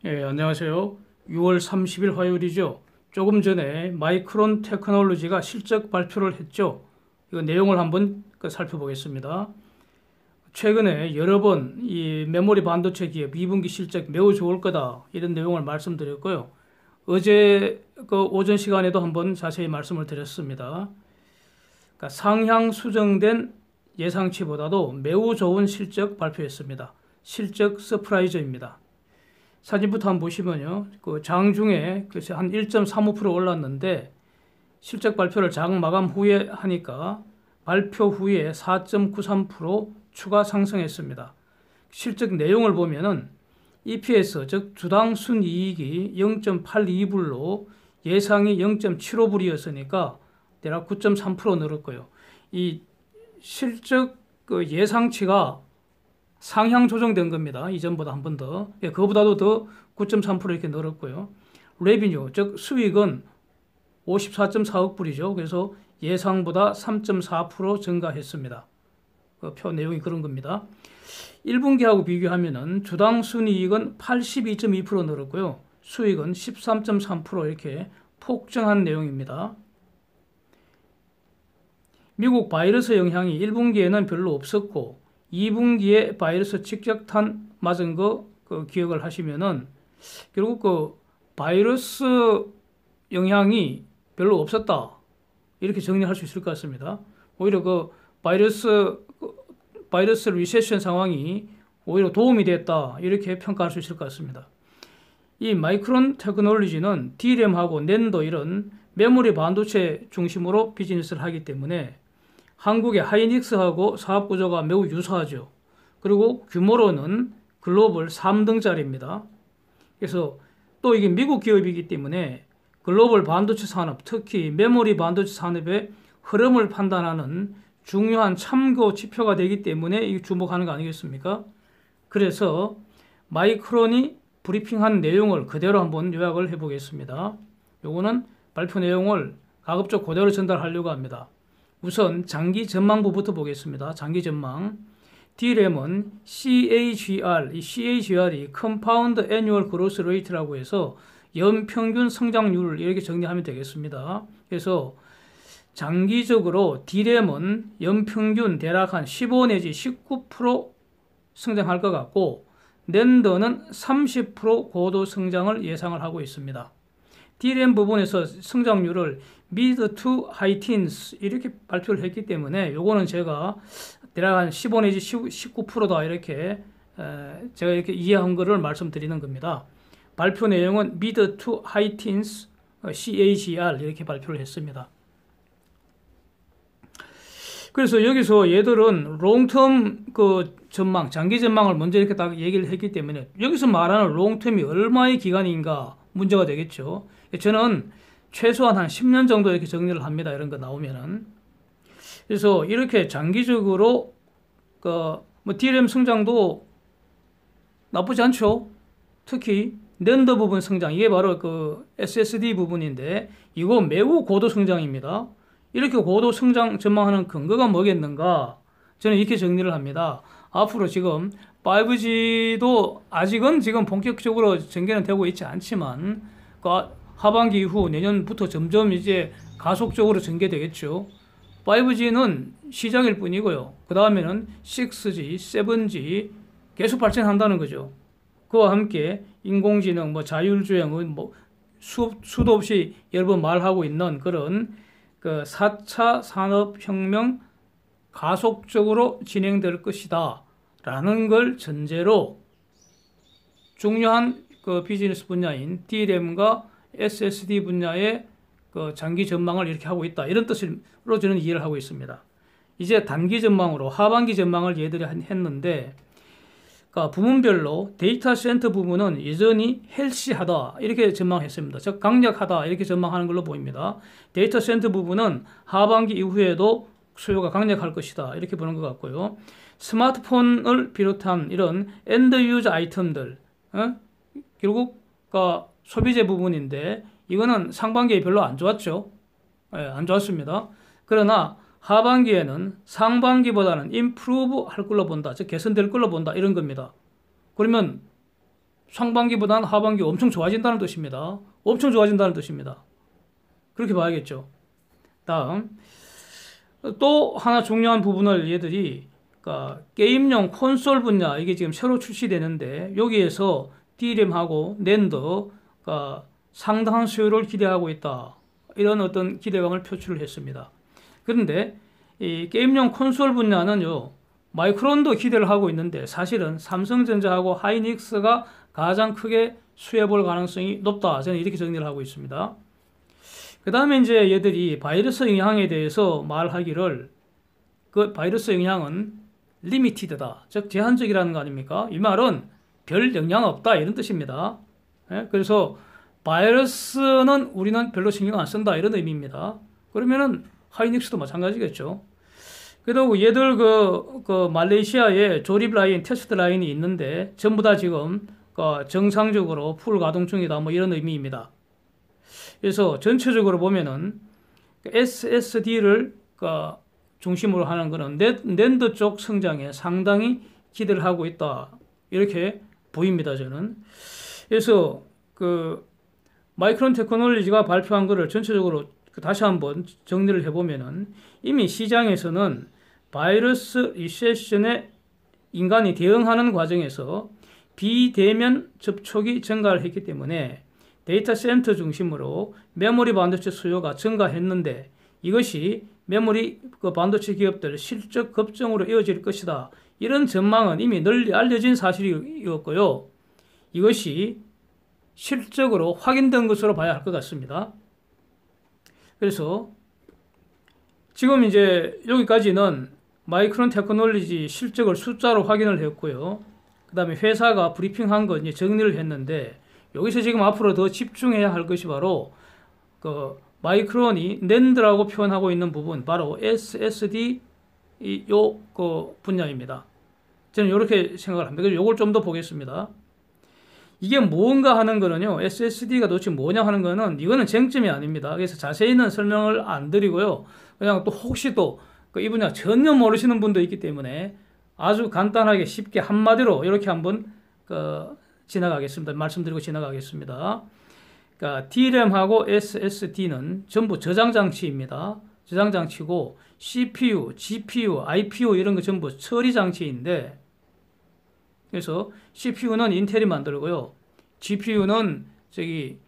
안녕하세요. 6월 30일 화요일이죠. 조금 전에 마이크론 테크놀로지가 실적 발표를 했죠. 이 내용을 한번 살펴보겠습니다. 최근에 여러 번 이 메모리 반도체 기업 2분기 실적 매우 좋을 거다 이런 내용을 말씀드렸고요. 어제 오전 시간에도 한번 자세히 말씀을 드렸습니다. 그러니까 상향 수정된 예상치보다도 매우 좋은 실적 발표했습니다. 실적 서프라이즈입니다. 사진부터 한번 보시면요. 그 장중에 한 1.35% 올랐는데 실적 발표를 장 마감 후에 하니까 발표 후에 4.93% 추가 상승했습니다. 실적 내용을 보면은 EPS 즉 주당 순이익이 0.82불로 예상이 0.75불이었으니까 대략 9.3% 늘었고요. 이 실적 예상치가 상향 조정된 겁니다. 이전보다 한 번 더. 그거보다도 더 9.3% 이렇게 늘었고요. 레비뉴, 즉 수익은 54.4억 불이죠. 그래서 예상보다 3.4% 증가했습니다. 그 표 내용이 그런 겁니다. 1분기하고 비교하면은 주당 순이익은 82.2% 늘었고요. 수익은 13.3% 이렇게 폭증한 내용입니다. 미국 바이러스 영향이 1분기에는 별로 없었고 2분기에 바이러스 직격탄 맞은 거 기억을 하시면은 결국 바이러스 영향이 별로 없었다 이렇게 정리할 수 있을 것 같습니다. 오히려 바이러스 리세션 상황이 오히려 도움이 됐다 이렇게 평가할 수 있을 것 같습니다. 이 마이크론 테크놀로지는 D램하고 낸도 이런 메모리 반도체 중심으로 비즈니스를 하기 때문에 한국의 하이닉스하고 사업 구조가 매우 유사하죠. 그리고 규모로는 글로벌 3등짜리입니다. 그래서 또 이게 미국 기업이기 때문에 글로벌 반도체 산업, 특히 메모리 반도체 산업의 흐름을 판단하는 중요한 참고 지표가 되기 때문에 주목하는 거 아니겠습니까? 그래서 마이크론이 브리핑한 내용을 그대로 한번 요약을 해보겠습니다. 요거는 발표 내용을 가급적 그대로 전달하려고 합니다. 우선 장기 전망부부터 보겠습니다. 장기 전망. D램은 CAGR, 이 CAGR이 Compound Annual Growth Rate라고 해서 연평균 성장률을 이렇게 정리하면 되겠습니다. 그래서 장기적으로 D램은 연평균 대략 한 15 내지 19% 성장할 것 같고 낸더는 30% 고도 성장을 예상을 하고 있습니다. D램 부분에서 성장률을 mid to high teens 이렇게 발표를 했기 때문에 요거는 제가 대략 한 15 내지 19%다 이렇게 제가 이렇게 이해한 거를 말씀드리는 겁니다. 발표 내용은 mid to high teens CAGR 이렇게 발표를 했습니다. 그래서 여기서 얘들은 롱텀 전망, 장기 전망을 먼저 이렇게 딱 얘기를 했기 때문에 여기서 말하는 롱텀이 얼마의 기간인가 문제가 되겠죠. 저는 최소한 한 10년 정도 이렇게 정리를 합니다. 이런 거 나오면은. 그래서 이렇게 장기적으로 D램 성장도 나쁘지 않죠. 특히 낸더 부분 성장, 이게 바로 SSD 부분인데 이거 매우 고도 성장입니다. 이렇게 고도 성장 전망하는 근거가 뭐겠는가? 저는 이렇게 정리를 합니다. 앞으로 지금 5G도 아직은 지금 본격적으로 전개는 되고 있지 않지만 하반기 이후 내년부터 점점 이제 가속적으로 전개되겠죠. 5G는 시작일 뿐이고요. 그 다음에는 6G, 7G 계속 발전한다는 거죠. 그와 함께 인공지능, 자율주행, 수도 없이 여러 번 말하고 있는 그런 4차 산업혁명 가속적으로 진행될 것이다 라는 걸 전제로 중요한 비즈니스 분야인 D램과 SSD 분야의 장기 전망을 이렇게 하고 있다. 이런 뜻으로 저는 이해를 하고 있습니다. 이제 단기 전망으로 하반기 전망을 얘들이 했는데 부문별로 데이터 센터 부분은 여전히 헬시하다 이렇게 전망했습니다. 즉 강력하다 이렇게 전망하는 걸로 보입니다. 데이터 센터 부분은 하반기 이후에도 수요가 강력할 것이다 이렇게 보는 것 같고요. 스마트폰을 비롯한 이런 엔드 유저 아이템들 결국 소비재 부분인데 이거는 상반기에 별로 안 좋았죠. 안 좋았습니다. 그러나 하반기에는 상반기보다는 improve 할 걸로 본다. 즉 개선될 걸로 본다. 이런 겁니다. 그러면 상반기보다는 하반기 엄청 좋아진다는 뜻입니다. 엄청 좋아진다는 뜻입니다. 그렇게 봐야겠죠. 다음 또 하나 중요한 부분을 얘들이 그러니까 게임용 콘솔 분야 이게 지금 새로 출시되는데 여기에서 D램하고 낸드가 상당한 수요를 기대하고 있다. 이런 어떤 기대감을 표출을 했습니다. 그런데 이 게임용 콘솔 분야는요, 마이크론도 기대를 하고 있는데 사실은 삼성전자하고 하이닉스가 가장 크게 수혜볼 가능성이 높다. 저는 이렇게 정리를 하고 있습니다. 그 다음에 이제 얘들이 바이러스 영향에 대해서 말하기를 그 바이러스 영향은 리미티드다. 즉 제한적이라는 거 아닙니까? 이 말은 별 영향 없다 이런 뜻입니다. 예? 그래서 바이러스는 우리는 별로 신경 안 쓴다 이런 의미입니다. 그러면은 하이닉스도 마찬가지겠죠. 그리고 얘들 그 말레이시아에 조립 라인, 테스트 라인이 있는데 전부 다 지금 정상적으로 풀 가동 중이다 뭐 이런 의미입니다. 그래서 전체적으로 보면은 SSD를 중심으로 하는 것은 낸드 쪽 성장에 상당히 기대를 하고 있다 이렇게 보입니다 저는. 그래서 그 마이크론 테크놀로지가 발표한 것을 전체적으로 다시 한번 정리를 해보면은 이미 시장에서는 바이러스 리세션에 인간이 대응하는 과정에서 비대면 접촉이 증가를 했기 때문에 데이터 센터 중심으로 메모리 반도체 수요가 증가했는데 이것이 메모리 반도체 기업들 실적 급증으로 이어질 것이다. 이런 전망은 이미 널리 알려진 사실이었고요. 이것이 실적으로 확인된 것으로 봐야 할 것 같습니다. 그래서 지금 이제 여기까지는 마이크론 테크놀로지 실적을 숫자로 확인을 했고요. 그 다음에 회사가 브리핑한 거 이제 정리를 했는데 여기서 지금 앞으로 더 집중해야 할 것이 바로 그 마이크론이 낸드라고 표현하고 있는 부분 바로 SSD 그 분야입니다. 저는 이렇게 생각을 합니다. 그래서 이걸 좀 더 보겠습니다. 이게 뭔가 하는 거는요, SSD가 도대체 뭐냐 하는 거는 이거는 쟁점이 아닙니다. 그래서 자세히는 설명을 안 드리고요. 그냥 또 혹시 또 이 분야 전혀 모르시는 분도 있기 때문에 아주 간단하게 쉽게 한마디로 이렇게 한번 지나가겠습니다. 말씀드리고 지나가겠습니다. 그러니까 D램하고 SSD는 전부 저장 장치입니다. 저장 장치고 CPU, GPU, IPU 이런 거 전부 처리 장치인데 그래서 CPU는 인텔이 만들고요. GPU는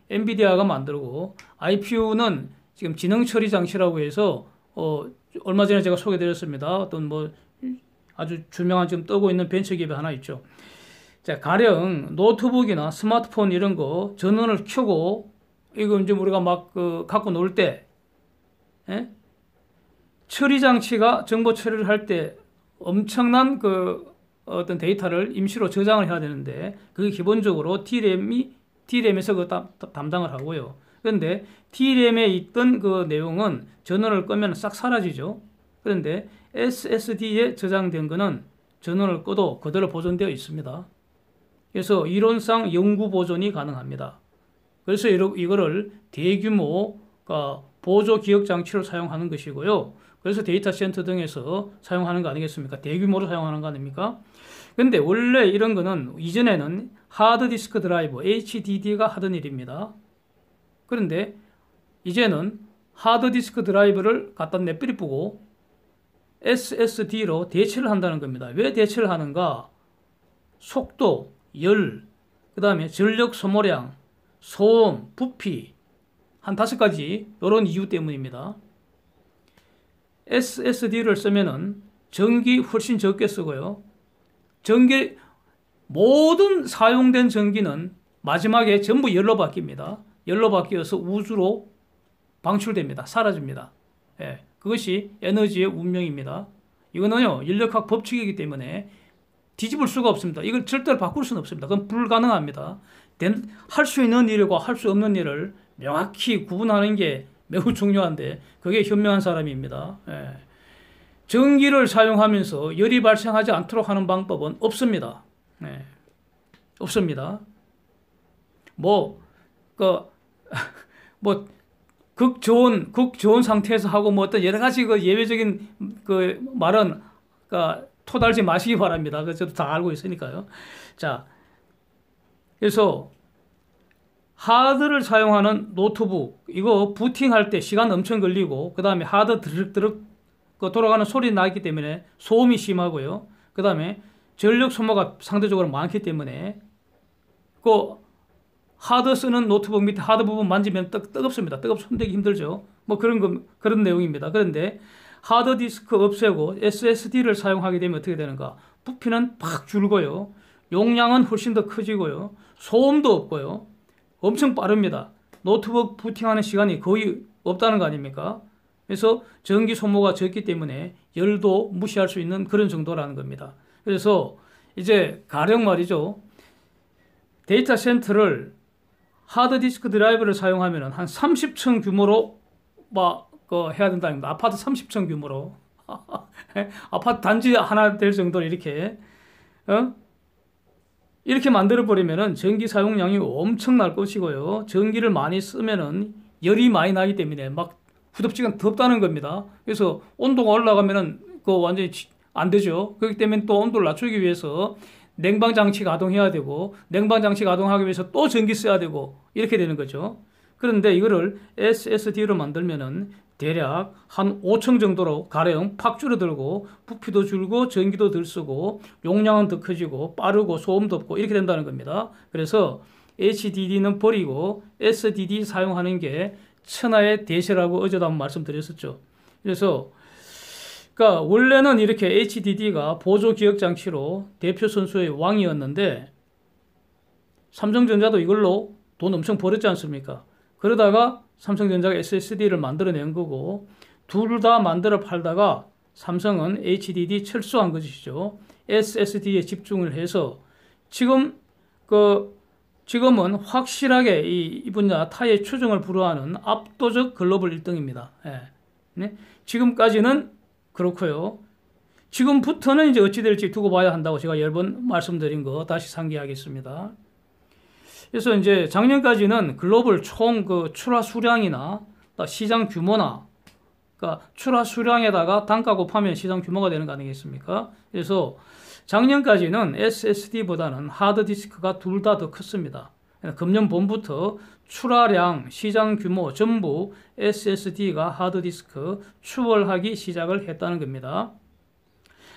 엔비디아가 만들고 IPU는 지금 지능 처리 장치라고 해서 얼마 전에 제가 소개드렸습니다. 어떤 뭐 아주 유명한 지금 뜨고 있는 벤처 기업이 하나 있죠. 자, 가령 노트북이나 스마트폰 이런 거 전원을 켜고 이거 이제 우리가 막 갖고 놀 때 처리 장치가 정보 처리를 할 때 엄청난 어떤 데이터를 임시로 저장을 해야 되는데 그게 기본적으로 D램에서 담당을 하고요. 그런데 D램에 있던 그 내용은 전원을 끄면 싹 사라지죠. 그런데 SSD에 저장된 거는 전원을 꺼도 그대로 보존되어 있습니다. 그래서 이론상 영구 보존이 가능합니다. 그래서 이거를 대규모 보조 기억 장치로 사용하는 것이고요. 그래서 데이터 센터 등에서 사용하는 거 아니겠습니까? 대규모로 사용하는 거 아닙니까? 근데 원래 이런 거는 이전에는 하드디스크 드라이브, HDD가 하던 일입니다. 그런데 이제는 하드디스크 드라이브를 갖다 내버리고 SSD로 대체를 한다는 겁니다. 왜 대체를 하는가? 속도, 열, 그 다음에 전력 소모량, 소음, 부피 한 5가지 이런 이유 때문입니다. SSD를 쓰면은 전기 훨씬 적게 쓰고요. 모든 사용된 전기는 마지막에 전부 열로 바뀝니다. 열로 바뀌어서 우주로 방출됩니다. 사라집니다. 예, 그것이 에너지의 운명입니다. 이거는요, 인력학 법칙이기 때문에 뒤집을 수가 없습니다. 이걸 절대로 바꿀 수는 없습니다. 그건 불가능합니다. 할 수 있는 일과 할 수 없는 일을 명확히 구분하는 게 매우 중요한데 그게 현명한 사람입니다. 예. 전기를 사용하면서 열이 발생하지 않도록 하는 방법은 없습니다. 예. 없습니다. 극 좋은 상태에서 하고 뭐 어떤 여러 가지 예외적인 말은 토달지 마시기 바랍니다. 저도 다 알고 있으니까요. 자, 그래서 하드를 사용하는 노트북, 이거 부팅할 때 시간 엄청 걸리고, 그 다음에 하드 드륵드륵 돌아가는 소리 나기 때문에 소음이 심하고요. 그 다음에 전력 소모가 상대적으로 많기 때문에 그 하드 쓰는 노트북 밑에 하드 부분 만지면 뜨겁습니다. 뜨겁 손대기 힘들죠. 뭐 그런 내용입니다. 그런데 하드 디스크 없애고 SSD를 사용하게 되면 어떻게 되는가? 부피는 팍 줄고요. 용량은 훨씬 더 커지고요. 소음도 없고요. 엄청 빠릅니다. 노트북 부팅하는 시간이 거의 없다는 거 아닙니까? 그래서 전기 소모가 적기 때문에 열도 무시할 수 있는 그런 정도라는 겁니다. 그래서 이제 가령 말이죠. 데이터 센터를 하드디스크 드라이브를 사용하면 한 30층 규모로 해야 된다는 겁니다. 아파트 30층 규모로. 아파트 단지 하나 될 정도로 이렇게 이렇게 만들어버리면은 전기 사용량이 엄청날 것이고요. 전기를 많이 쓰면은 열이 많이 나기 때문에 막 후덥지근 덥다는 겁니다. 그래서 온도가 올라가면은 완전히 안 되죠. 그렇기 때문에 또 온도를 낮추기 위해서 냉방 장치 가동해야 되고, 냉방 장치 가동하기 위해서 또 전기 써야 되고, 이렇게 되는 거죠. 그런데 이거를 SSD로 만들면은 대략 한 5층 정도로 가령 팍 줄어들고, 부피도 줄고, 전기도 덜 쓰고, 용량은 더 커지고, 빠르고, 소음도 없고, 이렇게 된다는 겁니다. 그래서 HDD는 버리고 SDD 사용하는 게 천하의 대세라고 어제도 한번 말씀드렸었죠. 그래서 그러니까 원래는 이렇게 HDD가 보조 기억 장치로 대표 선수의 왕이었는데 삼성전자도 이걸로 돈 엄청 벌었지 않습니까? 그러다가 삼성전자가 SSD를 만들어낸 거고, 둘 다 만들어 팔다가 삼성은 HDD 철수한 것이죠. SSD에 집중을 해서 지금은 확실하게 이 분야 타의 추종을 불허하는 압도적 글로벌 1등입니다. 예. 네? 지금까지는 그렇고요. 지금부터는 이제 어찌 될지 두고 봐야 한다고 제가 여러 번 말씀드린 거 다시 상기하겠습니다. 그래서 이제 작년까지는 글로벌 총 출하 수량이나 시장 규모나, 그러니까 출하 수량에다가 단가 곱하면 시장 규모가 되는 거 아니겠습니까? 그래서 작년까지는 SSD보다는 하드디스크가 둘 다 더 컸습니다. 금년 봄부터 출하량, 시장 규모 전부 SSD가 하드디스크 추월하기 시작을 했다는 겁니다.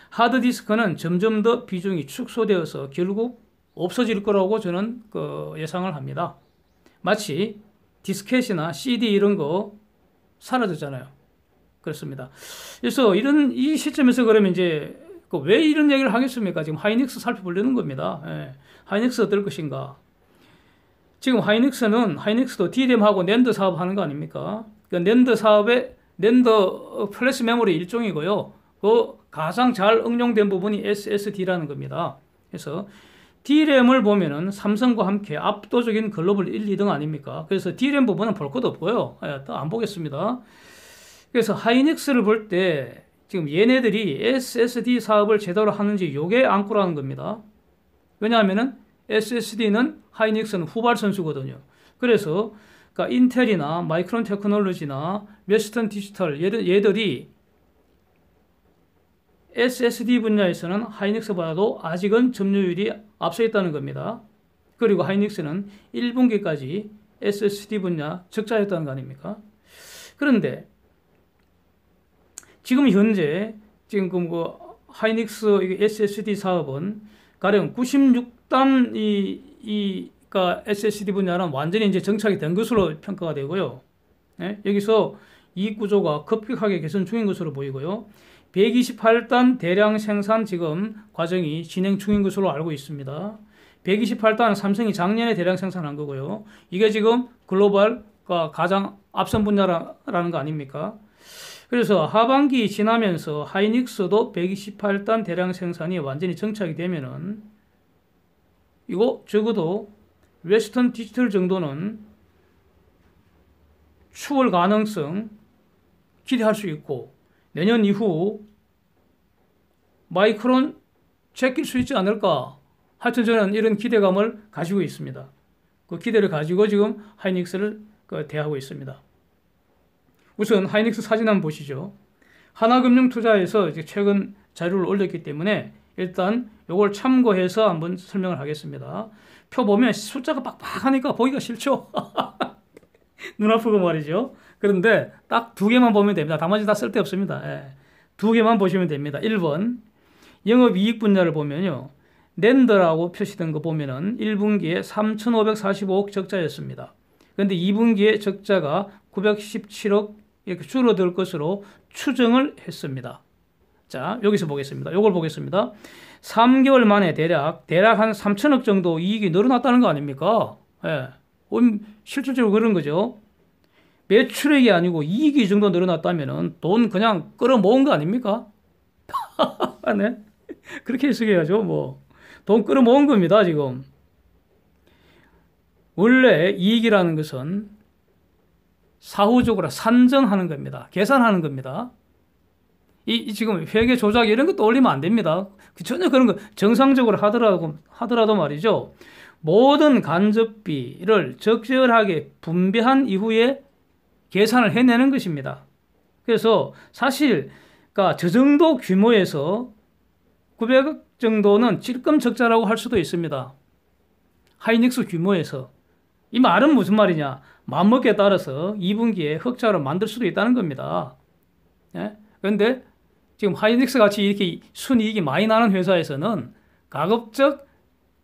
하드디스크는 점점 더 비중이 축소되어서 결국 없어질 거라고 저는 예상을 합니다. 마치 디스켓이나 CD 이런 거 사라졌잖아요. 그렇습니다. 그래서 이 시점에서 그러면 이제 왜 이런 얘기를 하겠습니까? 지금 하이닉스 살펴보려는 겁니다. 예. 하이닉스 어떨 것인가? 지금 하이닉스도 DRAM하고 낸드 사업 하는 거 아닙니까? 낸드 사업의 낸드 플래시 메모리 일종이고요. 가장 잘 응용된 부분이 SSD라는 겁니다. 그래서 DRAM을 보면은 삼성과 함께 압도적인 글로벌 1, 2등 아닙니까? 그래서 DRAM 부분은 볼 것도 없고요. 또 안 보겠습니다. 그래서 하이닉스를 볼 때 지금 얘네들이 SSD 사업을 제대로 하는지 요게 안꾸라는 겁니다. 왜냐하면은 SSD는 하이닉스는 후발 선수거든요. 그래서 그러니까 인텔이나 마이크론 테크놀로지나 웨스턴 디지털 얘들이 SSD 분야에서는 하이닉스보다도 아직은 점유율이 앞서 있다는 겁니다. 그리고 하이닉스는 1분기까지 SSD 분야 적자였다는 거 아닙니까? 그런데 지금 현재 하이닉스 SSD 사업은 가령 96단 그러니까 SSD 분야는 완전히 이제 정착이 된 것으로 평가가 되고요. 네? 여기서 이익 구조가 급격하게 개선 중인 것으로 보이고요. 128단 대량 생산 지금 과정이 진행 중인 것으로 알고 있습니다. 128단은 삼성이 작년에 대량 생산한 거고요. 이게 지금 글로벌 가장 앞선 분야라는 거 아닙니까? 그래서 하반기 지나면서 하이닉스도 128단 대량 생산이 완전히 정착이 되면은 이거 적어도 웨스턴 디지털 정도는 추월 가능성 기대할 수 있고, 내년 이후 마이크론 제낄 수 있지 않을까? 하여튼 저는 이런 기대감을 가지고 있습니다. 그 기대를 가지고 지금 하이닉스를 대하고 있습니다. 우선 하이닉스 사진 한번 보시죠. 하나금융투자에서 이제 최근 자료를 올렸기 때문에 일단 이걸 참고해서 한번 설명을 하겠습니다. 표 보면 숫자가 빡빡하니까 보기가 싫죠. 눈 아프고 말이죠. 그런데 딱 두 개만 보면 됩니다. 나머지 다 쓸데없습니다. 예. 두 개만 보시면 됩니다. 1번 영업이익 분야를 보면요. 낸더라고 표시된 거 보면은 1분기에 3,545억 적자였습니다. 그런데 2분기에 적자가 917억 이렇게 줄어들 것으로 추정을 했습니다. 자, 여기서 보겠습니다. 요걸 보겠습니다. 3개월 만에 대략 한 3천억 정도 이익이 늘어났다는 거 아닙니까? 예. 실질적으로 그런 거죠. 매출액이 아니고 이익이 이 정도 늘어났다면은 돈 그냥 끌어모은 거 아닙니까? 네. 그렇게 해석해야죠. 뭐. 돈 끌어모은 겁니다, 지금. 원래 이익이라는 것은 사후적으로 산정하는 겁니다. 계산하는 겁니다. 지금 회계 조작 이런 것도 올리면 안 됩니다. 전혀 그런 거 정상적으로 하더라도 말이죠. 모든 간접비를 적절하게 분배한 이후에 계산을 해내는 것입니다. 그래서 사실 저 정도 규모에서 900억 정도는 찔끔 적자라고 할 수도 있습니다. 하이닉스 규모에서. 이 말은 무슨 말이냐? 맘먹기에 따라서 2분기에 흑자로 만들 수도 있다는 겁니다. 예? 그런데 지금 하이닉스 같이 이렇게 순이익이 많이 나는 회사에서는 가급적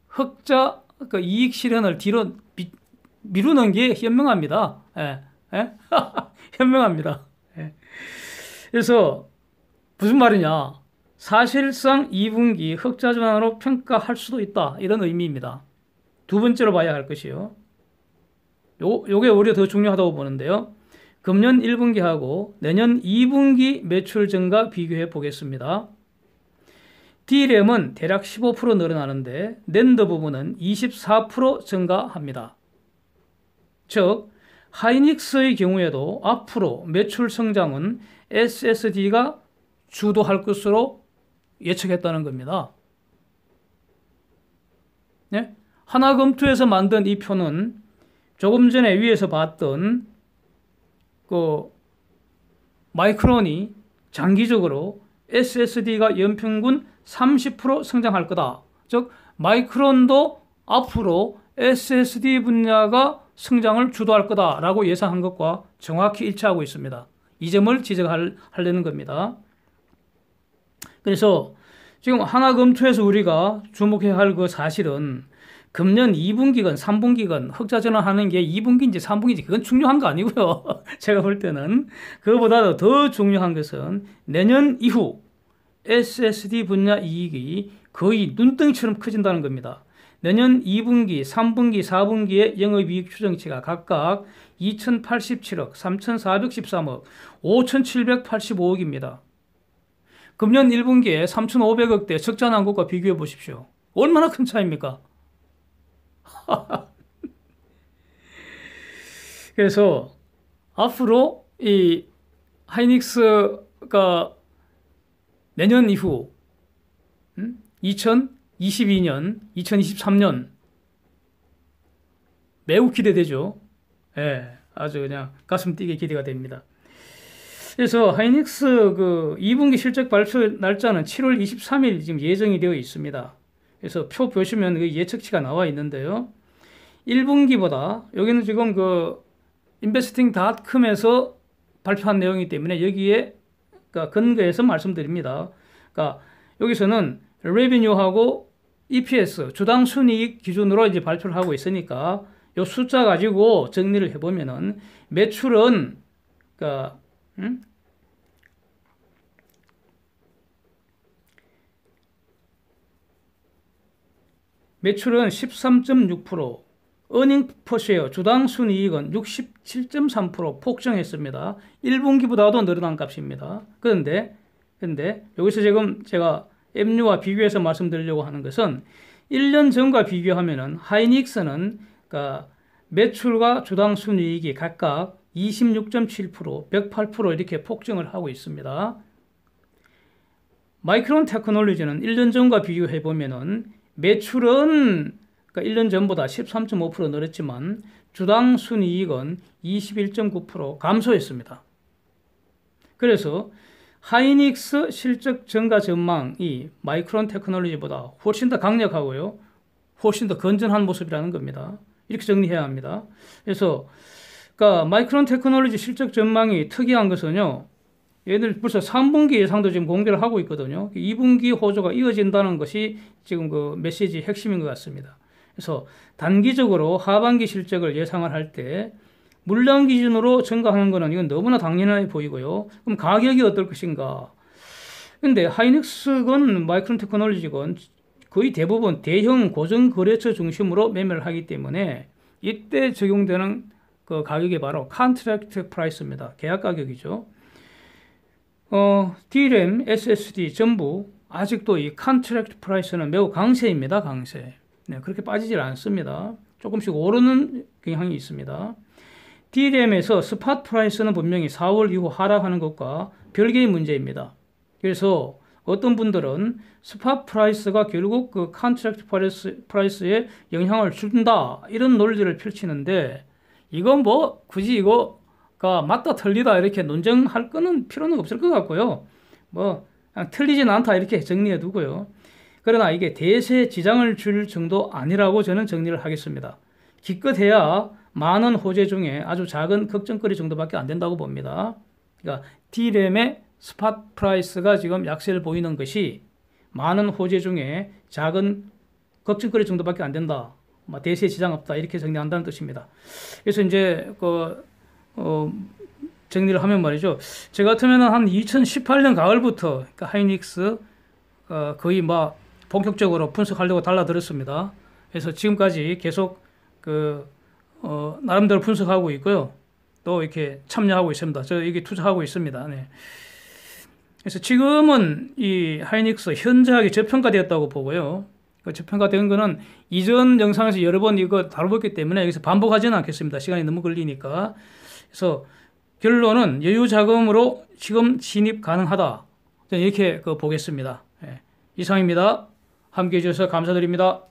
흑자 이익 실현을 뒤로 미루는 게 현명합니다. 예? 예? 현명합니다. 예. 그래서 무슨 말이냐? 사실상 2분기 흑자 전환으로 평가할 수도 있다. 이런 의미입니다. 두 번째로 봐야 할 것이요. 요게 오히려 더 중요하다고 보는데요. 금년 1분기하고 내년 2분기 매출 증가 비교해 보겠습니다. D램은 대략 15% 늘어나는데 낸더 부분은 24% 증가합니다. 즉 하이닉스의 경우에도 앞으로 매출 성장은 SSD가 주도할 것으로 예측했다는 겁니다. 네? 하나검투에서 만든 이 표는 조금 전에 위에서 봤던 마이크론이 장기적으로 SSD가 연평균 30% 성장할 거다. 즉 마이크론도 앞으로 SSD 분야가 성장을 주도할 거다라고 예상한 것과 정확히 일치하고 있습니다. 이 점을 지적하려는 겁니다. 그래서 지금 하나검투에서 우리가 주목해야 할 그 사실은 금년 2분기건 3분기건 흑자 전환하는 게 2분기인지 3분기인지 그건 중요한 거 아니고요. 제가 볼 때는 그거보다도 더 중요한 것은 내년 이후 SSD 분야 이익이 거의 눈덩이처럼 커진다는 겁니다. 내년 2분기, 3분기, 4분기의 영업이익 추정치가 각각 2,087억, 3,413억, 5,785억입니다. 금년 1분기에 3,500억대 적자 난 것과 비교해 보십시오. 얼마나 큰 차이입니까? 그래서 앞으로 이 하이닉스가 내년 이후 2022년, 2023년 매우 기대되죠. 예, 아주 그냥 가슴 뛰게 기대가 됩니다. 그래서 하이닉스 2분기 실적 발표 날짜는 7월 23일 지금 예정이 되어 있습니다. 그래서 표 보시면 그 예측치가 나와 있는데요. 1분기보다 여기는 지금 investing.com에서 발표한 내용이기 때문에 여기에 근거해서 말씀드립니다. 그러니까 여기서는 revenue하고 EPS 주당 순이익 기준으로 이제 발표를 하고 있으니까 이 숫자 가지고 정리를 해보면은 매출은 매출은 13.6%, earning per share 주당 순이익은 67.3% 폭증했습니다. 1분기보다도 늘어난 값입니다. 그런데 여기서 지금 제가 MU와 비교해서 말씀드리려고 하는 것은 1년 전과 비교하면은 하이닉스는 매출과 주당 순이익이 각각 26.7%, 108% 이렇게 폭증을 하고 있습니다. 마이크론 테크놀로지는 1년 전과 비교해 보면은 매출은 1년 전보다 13.5% 늘었지만 주당 순이익은 21.9% 감소했습니다. 그래서 하이닉스 실적 증가 전망이 마이크론 테크놀로지보다 훨씬 더 강력하고요. 훨씬 더 건전한 모습이라는 겁니다. 이렇게 정리해야 합니다. 그래서 그러니까 마이크론 테크놀로지 실적 전망이 특이한 것은요. 얘들 벌써 3분기 예상도 지금 공개를 하고 있거든요. 2분기 호조가 이어진다는 것이 지금 그 메시지 핵심인 것 같습니다. 그래서 단기적으로 하반기 실적을 예상을 할 때 물량 기준으로 증가하는 것은 이건 너무나 당연해 보이고요. 그럼 가격이 어떨 것인가? 근데 하이닉스건 마이크론 테크놀로지건 거의 대부분 대형 고정 거래처 중심으로 매매를 하기 때문에 이때 적용되는 그 가격이 바로 컨트랙트 프라이스입니다. 계약 가격이죠. DRAM, SSD 전부 아직도 이 컨트랙트 프라이스는 매우 강세입니다. 강세. 네, 그렇게 빠지질 않습니다. 조금씩 오르는 경향이 있습니다. DRAM에서 스팟 프라이스는 분명히 4월 이후 하락하는 것과 별개의 문제입니다. 그래서 어떤 분들은 스팟 프라이스가 결국 그 컨트랙트 프라이스에 영향을 준다 이런 논리를 펼치는데 이건 뭐 굳이 이거가 맞다 틀리다 이렇게 논쟁할 거는 필요는 없을 것 같고요. 뭐 그냥 틀리진 않다 이렇게 정리해 두고요. 그러나 이게 대세에 지장을 줄 정도 아니라고 저는 정리를 하겠습니다. 기껏해야 많은 호재 중에 아주 작은 걱정거리 정도밖에 안 된다고 봅니다. 그러니까 D램의 스팟 프라이스가 지금 약세를 보이는 것이 많은 호재 중에 작은 걱정거리 정도밖에 안 된다. 대세에 지장 없다. 이렇게 정리한다는 뜻입니다. 그래서 이제 정리를 하면 말이죠. 제 같으면 한 2018년 가을부터 그러니까 하이닉스 거의 막 본격적으로 분석하려고 달라들었습니다. 그래서 지금까지 계속 나름대로 분석하고 있고요. 또 이렇게 참여하고 있습니다. 저 여기 투자하고 있습니다. 네. 그래서 지금은 이 하이닉스 현저하게 저평가되었다고 보고요. 그 저평가된 거는 이전 영상에서 여러 번 이거 다뤄봤기 때문에 여기서 반복하지는 않겠습니다. 시간이 너무 걸리니까. 그래서 결론은 여유 자금으로 지금 진입 가능하다. 이렇게 보겠습니다. 네. 이상입니다. 함께해 주셔서 감사드립니다.